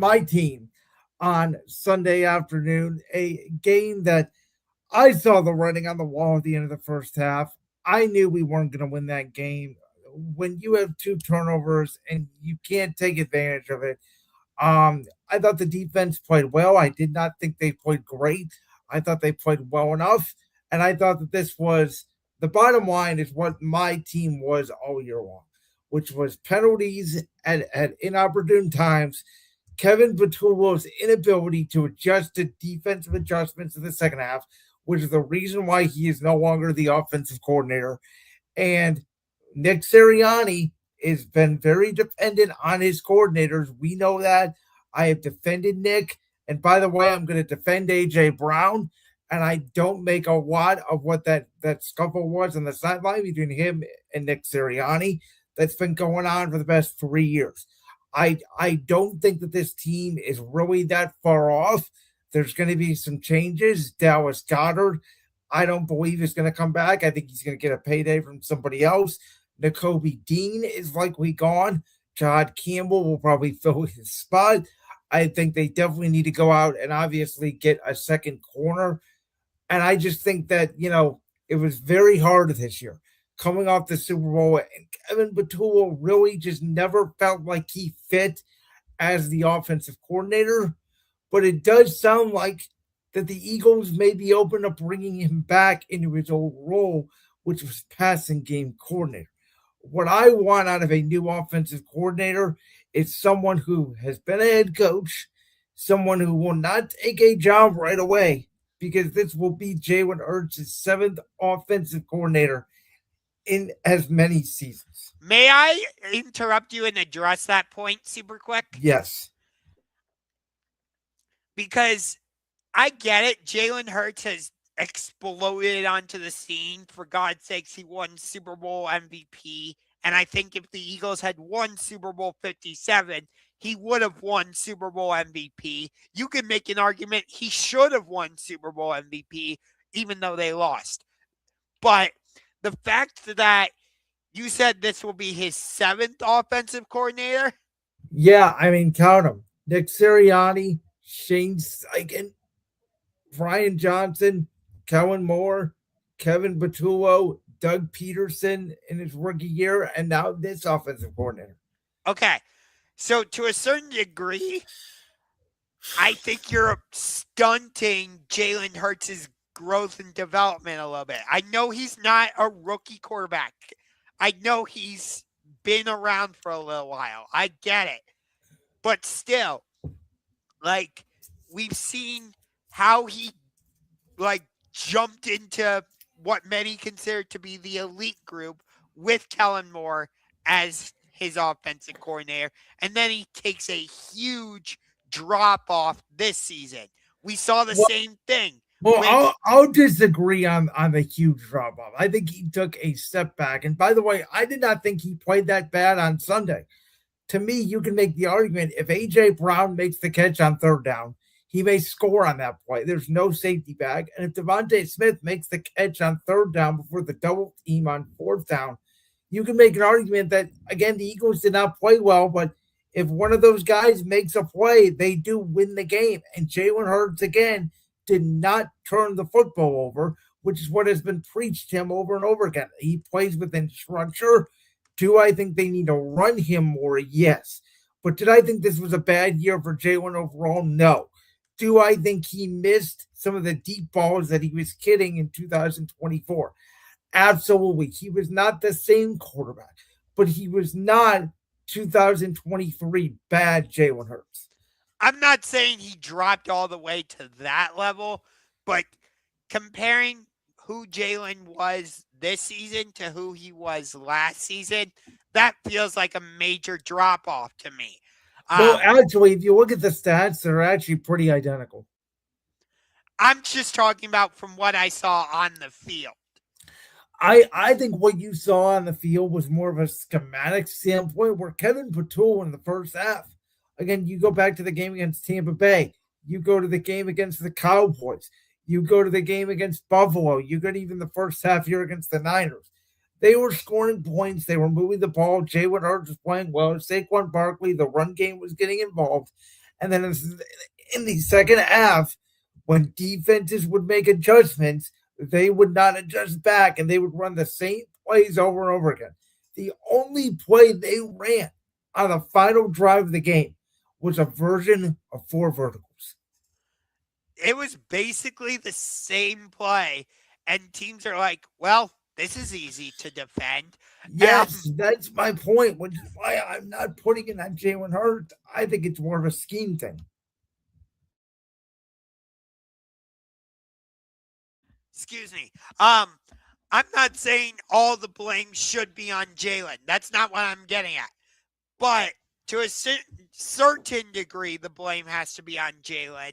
my team on Sunday afternoon, a game that I saw the writing on the wall at the end of the first half. I knew we weren't going to win that game. When you have two turnovers and you can't take advantage of it, I thought the defense played well. I did not think they played great. I thought they played well enough, and I thought that this was the bottom line is what my team was all year long, which was penalties at inopportune times. Kevin Batullo's inability to adjust to defensive adjustments in the second half, which is the reason why he is no longer the offensive coordinator. And Nick Sirianni has been very dependent on his coordinators. We know that. I have defended Nick. And by the way, I'm going to defend A.J. Brown. And I don't make a lot of what that scuffle was on the sideline between him and Nick Sirianni that's been going on for the past 3 years. I don't think that this team is really that far off. There's going to be some changes. Dallas Goedert, I don't believe is going to come back. I think he's going to get a payday from somebody else. Nakobe Dean is likely gone. Todd Campbell will probably fill his spot. I think they definitely need to go out and obviously get a second corner. And I just think that, it was very hard this year coming off the Super Bowl. And Kevin Batullo really just never felt like he fit as the offensive coordinator. But it does sound like that the Eagles may be open to bringing him back into his old role, which was passing game coordinator. What I want out of a new offensive coordinator is someone who has been a head coach, someone who will not take a job right away, because this will be Jalen Hurts' seventh offensive coordinator in as many seasons. May I interrupt you and address that point super quick? Yes. Because I get it. Jalen Hurts has exploded onto the scene. For God's sakes, he won Super Bowl MVP. And I think if the Eagles had won Super Bowl 57, he would have won Super Bowl MVP. You can make an argument he should have won Super Bowl MVP, even though they lost. But the fact that you said this will be his seventh offensive coordinator? Yeah, I mean, count them. Nick Sirianni, Shane Steichen, Brian Johnson, Kellen Moore, Kevin Batullo, Doug Peterson in his rookie year, and now this offensive coordinator. Okay. So to a certain degree, I think you're stunting Jalen Hurts' growth and development a little bit. I know he's not a rookie quarterback. I know he's been around for a little while. I get it. But still, we've seen how he, jumped into what many consider to be the elite group with Kellen Moore as his offensive coordinator. And then he takes a huge drop off this season. We saw the same thing. Well, I'll disagree on the huge drop off. I think he took a step back. And by the way, I did not think he played that bad on Sunday. To me, you can make the argument if A.J. Brown makes the catch on third down, he may score on that play. There's no safety back. And if Devontae Smith makes the catch on third down before the double team on fourth down, you can make an argument that, again, the Eagles did not play well, but if one of those guys makes a play, they do win the game. And Jalen Hurts, again, did not turn the football over, which is what has been preached to him over and over again. He plays within structure. Do I think they need to run him more? Yes. But did I think this was a bad year for Jalen overall? No. Do I think he missed some of the deep balls that he was kidding in 2024? Absolutely. He was not the same quarterback, but he was not 2023 bad Jalen Hurts. I'm not saying he dropped all the way to that level, but comparing who Jalen was this season to who he was last season, that feels like a major drop off to me. Well, actually, if you look at the stats, they're actually pretty identical. I'm just talking about from what I saw on the field. I think what you saw on the field was more of a schematic standpoint where Kevin Batullo in the first half, again, you go back to the game against Tampa Bay, you go to the game against the Cowboys, you go to the game against Buffalo, you go to even the first half here against the Niners. They were scoring points. They were moving the ball. Jalen Hurts was playing well. Saquon Barkley, the run game was getting involved. And then in the second half, when defenses would make adjustments, they would not adjust back and they would run the same plays over and over again. The only play they ran on the final drive of the game was a version of four verticals. It was basically the same play, and teams are like, well, this is easy to defend. Yes, that's my point, which is why I'm not putting it on Jalen Hurts. I think it's more of a scheme thing. Excuse me. I'm not saying all the blame should be on Jalen. That's not what I'm getting at. But to a certain degree, the blame has to be on Jalen.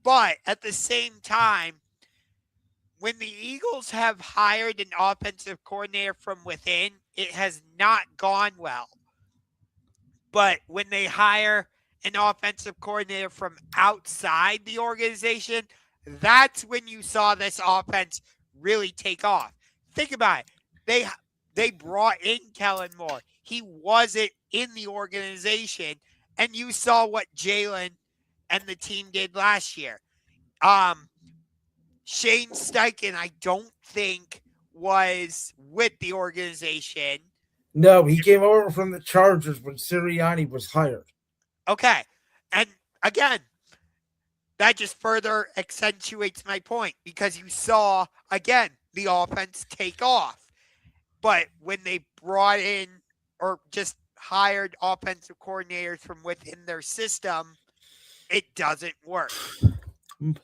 But at the same time, when the Eagles have hired an offensive coordinator from within, it has not gone well. But when they hire an offensive coordinator from outside the organization, that's when you saw this offense really take off. Think about it. They brought in Kellen Moore. He wasn't in the organization, and you saw what Jalen and the team did last year. Shane Steichen, I don't think, was with the organization. No, he came over from the Chargers when Sirianni was hired. Okay. And again, that just further accentuates my point because you saw, again, the offense take off. But when they brought in or just hired offensive coordinators from within their system, it doesn't work.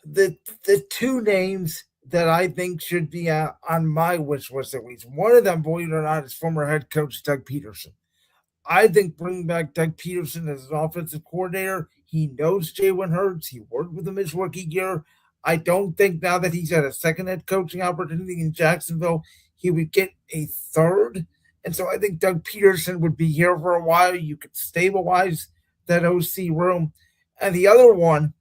The two names that I think should be on my wish list at least, one of them, believe it or not, is former head coach Doug Peterson. I think bringing back Doug Peterson as an offensive coordinator, he knows Jalen Hurts. He worked with him his rookie year. I don't think now that he's had a second head coaching opportunity in Jacksonville, he would get a third. And so I think Doug Peterson would be here for a while. You could stabilize that OC room. And the other one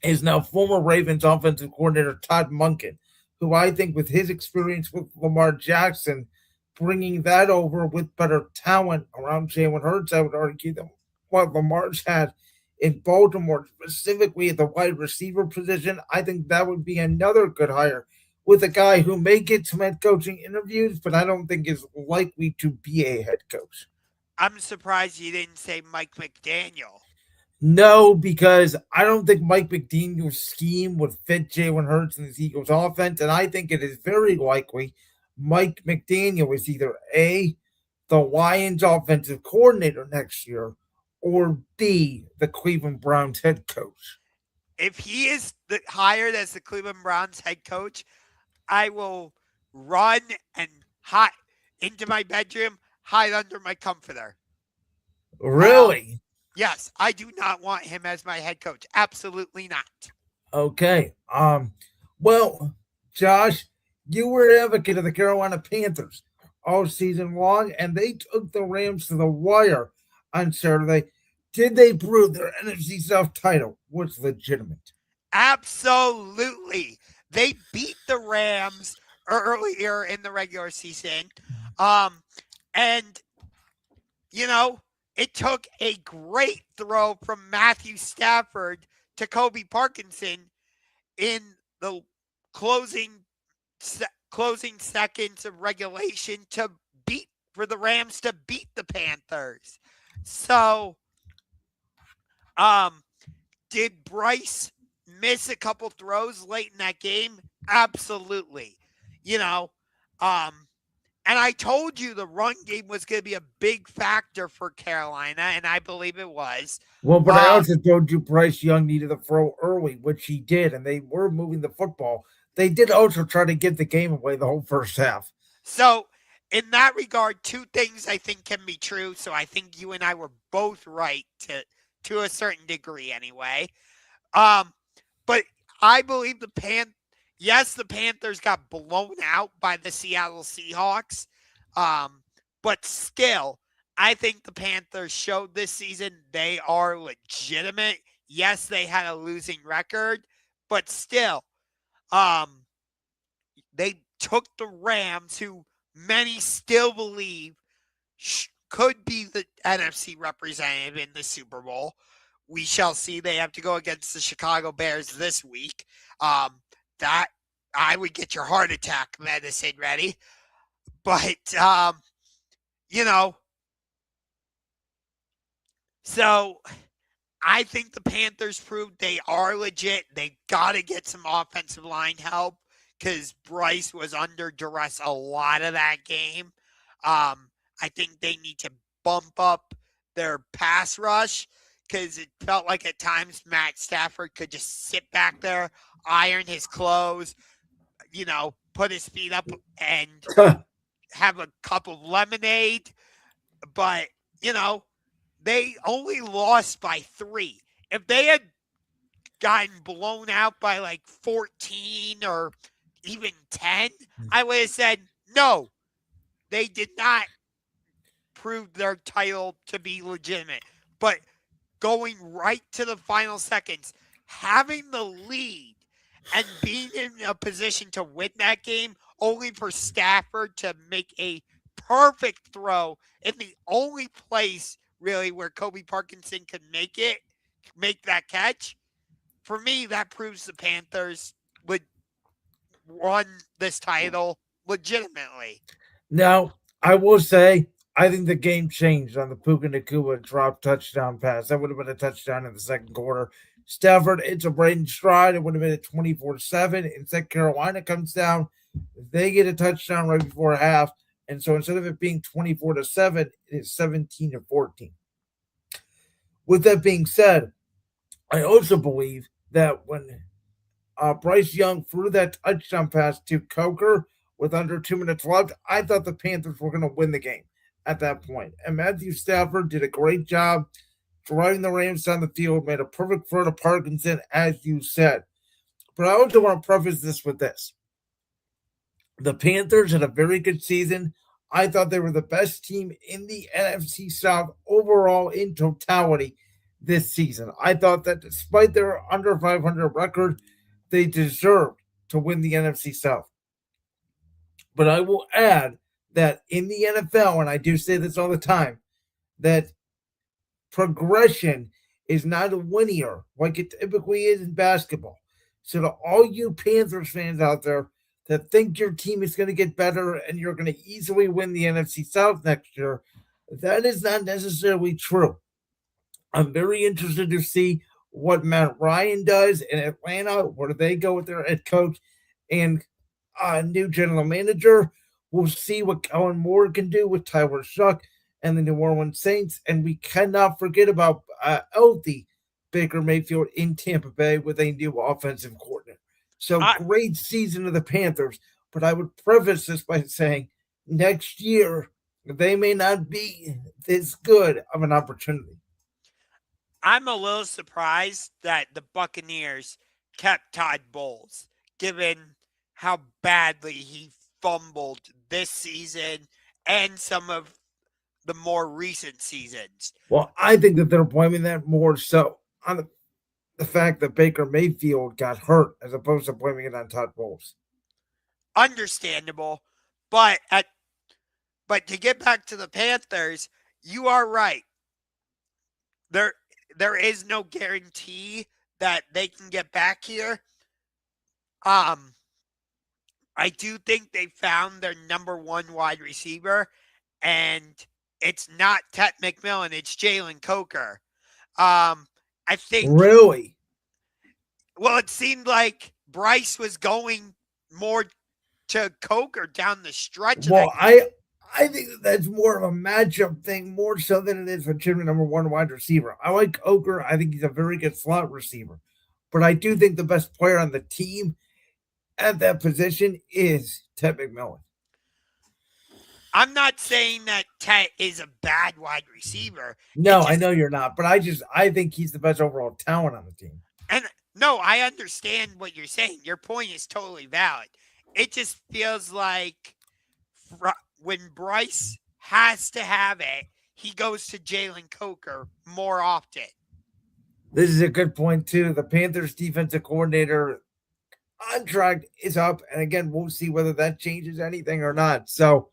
is now former Ravens offensive coordinator Todd Monken, who I think with his experience with Lamar Jackson, bringing that over with better talent around Jalen Hurts, I would argue that what Lamar's had in Baltimore, specifically at the wide receiver position, I think that would be another good hire with a guy who may get some head coaching interviews, but I don't think is likely to be a head coach. I'm surprised you didn't say Mike McDaniel. No, because I don't think Mike McDaniel's scheme would fit Jalen Hurts and the Eagles offense, and I think it is very likely Mike McDaniel is either A, the Lions offensive coordinator next year, or B, the Cleveland Browns head coach. If he is hired as the Cleveland Browns head coach, I will run and hide into my bedroom, hide under my comforter. Really? Yes, I do not want him as my head coach. Absolutely not. Okay. Well, Josh, you were an advocate of the Carolina Panthers all season long, and they took the Rams to the wire on Saturday. Did they prove their NFC South title was legitimate? Absolutely. They beat the Rams earlier in the regular season. And, you know, it took a great throw from Matthew Stafford to Kobe Parkinson in the closing seconds of regulation for the Rams to beat the Panthers. So, did Bryce miss a couple throws late in that game? Absolutely. And I told you the run game was going to be a big factor for Carolina, and I believe it was. Well, but I also told you Bryce Young needed to throw early, which he did, and they were moving the football. They did also try to give the game away the whole first half. So, in that regard, two things I think can be true. So I think you and I were both right to a certain degree anyway. But I believe the Panthers got blown out by the Seattle Seahawks. But still, I think the Panthers showed this season they are legitimate. Yes, they had a losing record, but still, they took the Rams, who many still believe could be the NFC representative in the Super Bowl, we shall see. They have to go against the Chicago Bears this week. That I would get your heart attack medicine ready. But, so I think the Panthers proved they are legit. They got to get some offensive line help because Bryce was under duress a lot of that game. I think they need to bump up their pass rush because it felt like at times Matt Stafford could just sit back there, iron his clothes, put his feet up and have a cup of lemonade. But, they only lost by 3. If they had gotten blown out by like 14 or even 10, I would have said, no, they did not prove their title to be legitimate. But going right to the final seconds, having the lead and being in a position to win that game, only for Stafford to make a perfect throw in the only place really where Kobe Parkinson could make that catch. For me, that proves the Panthers would won this title legitimately. Now, I will say, I think the game changed on the Puka Nacua drop touchdown pass. That would have been a touchdown in the second quarter. Stafford, it's a Braden stride. It would have been at 24-7. Instead, Carolina comes down. They get a touchdown right before half. And so instead of it being 24-7, it is 17-14. With that being said, I also believe that when Bryce Young threw that touchdown pass to Coker with under 2 minutes left, I thought the Panthers were going to win the game at that point. And Matthew Stafford did a great job driving the Rams down the field, made a perfect throw to Parkinson, as you said. But I also want to preface this with this. The Panthers had a very good season. I thought they were the best team in the NFC South overall in totality this season. I thought that despite their under 500 record, they deserved to win the NFC South. But I will add that in the NFL, and I do say this all the time, that progression is not linear like it typically is in basketball. So to all you Panthers fans out there that think your team is going to get better and you're going to easily win the NFC South next year, that is not necessarily true. I'm very interested to see what Matt Ryan does in Atlanta. Where do they go with their head coach and new general manager? We'll see what Kellen Moore can do with Tyler Shuck and the New Orleans Saints. And we cannot forget about healthy Baker Mayfield in Tampa Bay with a new offensive coordinator. So great season of the Panthers. But I would preface this by saying next year, they may not be this good of an opportunity. I'm a little surprised that the Buccaneers kept Todd Bowles, given how badly he fumbled this season and some of the more recent seasons. Well, I think that they're blaming that more so on the fact that Baker Mayfield got hurt as opposed to blaming it on Todd Bowles. Understandable. But to get back to the Panthers, you are right. There is no guarantee that they can get back here. I do think they found their number one wide receiver, and it's not Ted McMillan, it's Jalen Coker. I think really. Well, it seemed like Bryce was going more to Coker down the stretch. Well, I think that's more of a matchup thing, more so than it is for Jimmy number one wide receiver. I like Coker. I think he's a very good slot receiver. But I do think the best player on the team at that position is Ted McMillan. I'm not saying that Ted is a bad wide receiver. No, I know you're not. But I think he's the best overall talent on the team. And no, I understand what you're saying. Your point is totally valid. It just feels like when Bryce has to have it, he goes to Jalen Coker more often. This is a good point, too. The Panthers defensive coordinator contract is up. And again, we'll see whether that changes anything or not. So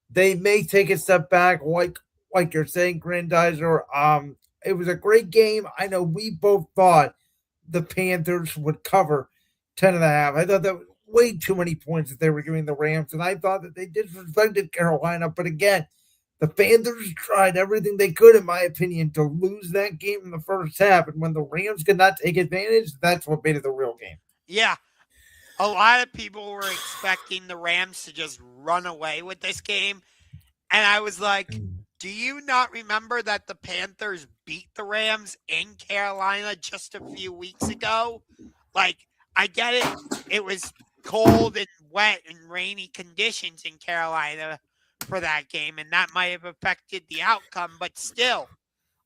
they may take a step back, like you're saying, Grandizer. It was a great game. I know we both thought the Panthers would cover 10.5. I thought that was way too many points that they were giving the Rams, and I thought that they disrespected Carolina. But again, the Panthers tried everything they could, in my opinion, to lose that game in the first half. And when the Rams could not take advantage, that's what made it the real game. Yeah. A lot of people were expecting the Rams to just run away with this game. And I was like, do you not remember that the Panthers beat the Rams in Carolina just a few weeks ago? Like, I get it. It was cold and wet and rainy conditions in Carolina for that game, and that might have affected the outcome. But still,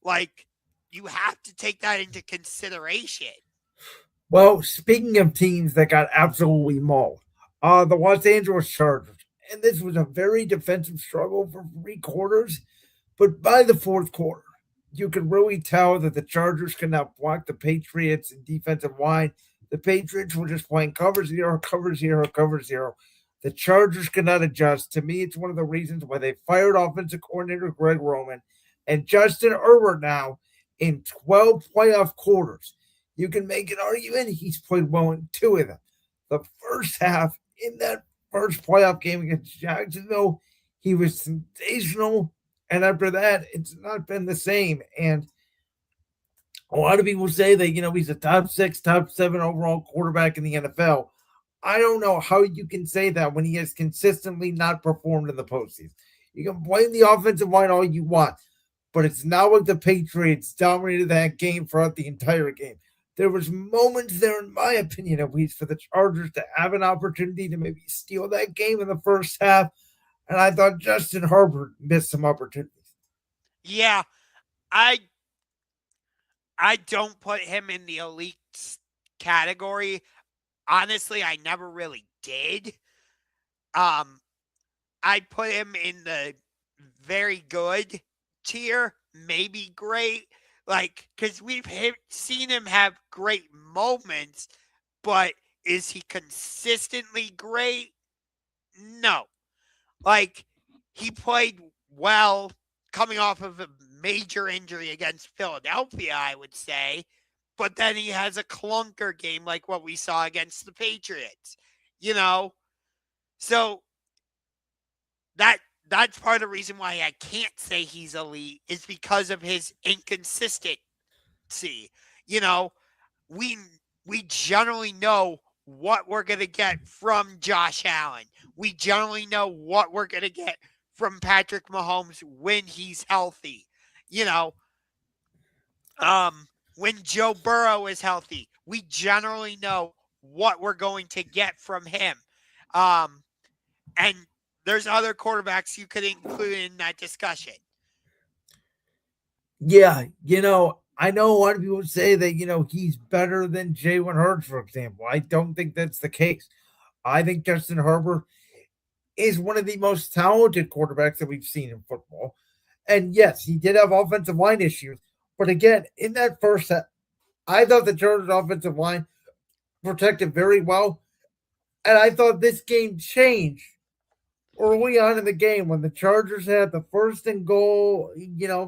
like, you have to take that into consideration. Well, speaking of teams that got absolutely mauled, the Los Angeles Chargers. And this was a very defensive struggle for 3 quarters. But by the fourth quarter, you could really tell that the Chargers could not block the Patriots in defensive line. The Patriots were just playing cover zero, cover zero, cover zero. The Chargers could not adjust. To me, it's one of the reasons why they fired offensive coordinator Greg Roman and Justin Herbert now in 12 playoff quarters. You can make an argument he's played well in 2 of them. The first half in that first playoff game against Jacksonville, he was sensational. And after that, it's not been the same. And a lot of people say that, he's a top 6, top 7 overall quarterback in the NFL. I don't know how you can say that when he has consistently not performed in the postseason. You can blame the offensive line all you want, but it's not like the Patriots dominated that game throughout the entire game. There was moments there, in my opinion, at least, for the Chargers to have an opportunity to maybe steal that game in the first half. And I thought Justin Herbert missed some opportunities. Yeah, I don't put him in the elite category. Honestly, I never really did. I'd put him in the very good tier, maybe great. Like, because we've seen him have great moments, but is he consistently great? No. Like, he played well coming off of a major injury against Philadelphia, I would say. But then he has a clunker game like what we saw against the Patriots, So that's part of the reason why I can't say he's elite is because of his inconsistency. We generally know what we're going to get from Josh Allen. We generally know what we're going to get from Patrick Mahomes when he's healthy. When Joe Burrow is healthy, we generally know what we're going to get from him. And there's other quarterbacks you could include in that discussion. Yeah, I know a lot of people say that, he's better than Jalen Hurts, for example. I don't think that's the case. I think Justin Herbert is one of the most talented quarterbacks that we've seen in football. And yes, he did have offensive line issues. But again, in that first half, I thought the Chargers offensive line protected very well. And I thought this game changed early on in the game when the Chargers had the 1st and goal,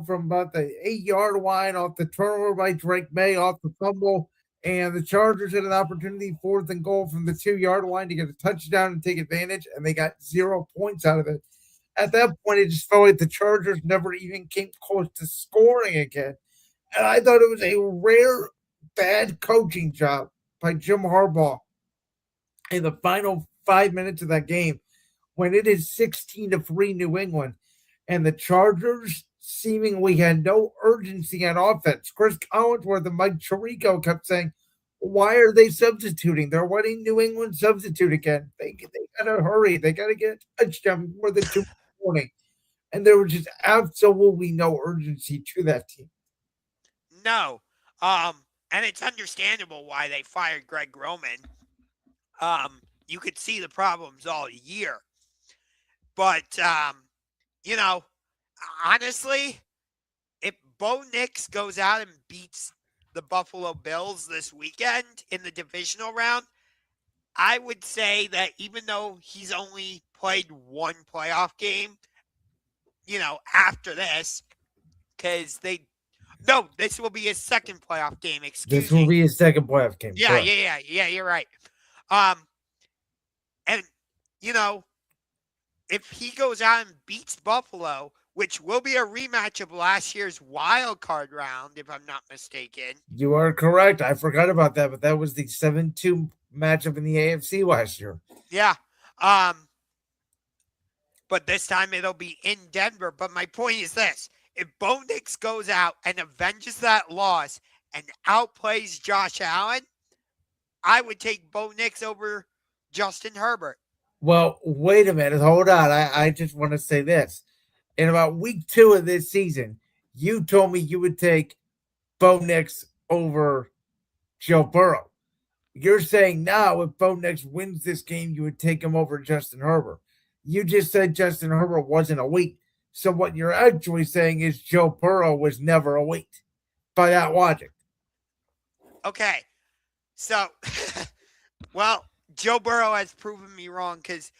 from about the 8-yard line off the turnover by Drake May off the fumble. And the Chargers had an opportunity, 4th and goal from the 2-yard line to get a touchdown and take advantage. And they got 0 points out of it. At that point, it just felt like the Chargers never even came close to scoring again. And I thought it was a rare bad coaching job by Jim Harbaugh in the final 5 minutes of that game when it is 16-3 New England and the Chargers seemingly had no urgency on offense. Chris Collinsworth and Mike Tirico kept saying, why are they substituting? They're letting New England substitute again. They got to hurry. They got to get a touchdown before the 2 morning. And there was just absolutely no urgency to that team. No. And it's understandable why they fired Greg Roman. You could see the problems all year. But, honestly, if Bo Nix goes out and beats the Buffalo Bills this weekend in the divisional round, I would say that even though he's only played 1 playoff game, after this, because No, this will be his second playoff game. This will be his second playoff game. Yeah, correct. yeah. You're right. And if he goes out and beats Buffalo, which will be a rematch of last year's wild card round, if I'm not mistaken. You are correct. I forgot about that, but that was the 7-2 matchup in the AFC last year. Yeah. But this time it'll be in Denver. But my point is this. If Bo Nix goes out and avenges that loss and outplays Josh Allen, I would take Bo Nix over Justin Herbert. Well, wait a minute. Hold on. I just want to say this. In about week 2 of this season, you told me you would take Bo Nix over Joe Burrow. You're saying now if Bo Nix wins this game, you would take him over Justin Herbert. You just said Justin Herbert wasn't elite. So what you're actually saying is Joe Burrow was never elite by that logic. Okay. So, well, Joe Burrow has proven me wrong because,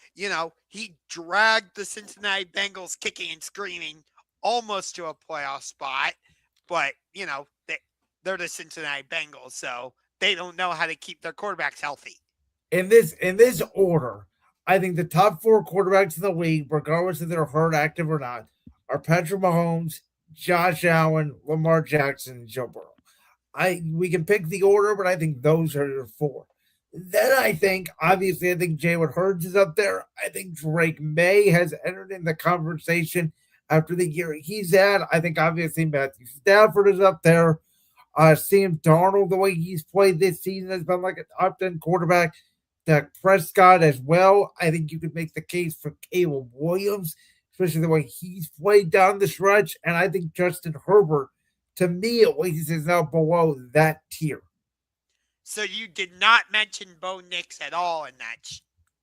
he dragged the Cincinnati Bengals kicking and screaming almost to a playoff spot. But, they're the Cincinnati Bengals, so they don't know how to keep their quarterbacks healthy. In this order, I think the top 4 quarterbacks in the league, regardless if they're hurt, active, or not, are Patrick Mahomes, Josh Allen, Lamar Jackson, and Joe Burrow. We can pick the order, but I think those are your 4. Then I think Jalen Hurts is up there. I think Drake May has entered in the conversation after the year he's had. I think obviously Matthew Stafford is up there. Sam Darnold, the way he's played this season, has been like a top 10 quarterback. Dak Prescott as well. I think you could make the case for Caleb Williams, especially the way he's played down the stretch. And I think Justin Herbert, to me at least, is now below that tier. So you did not mention Bo Nix at all in that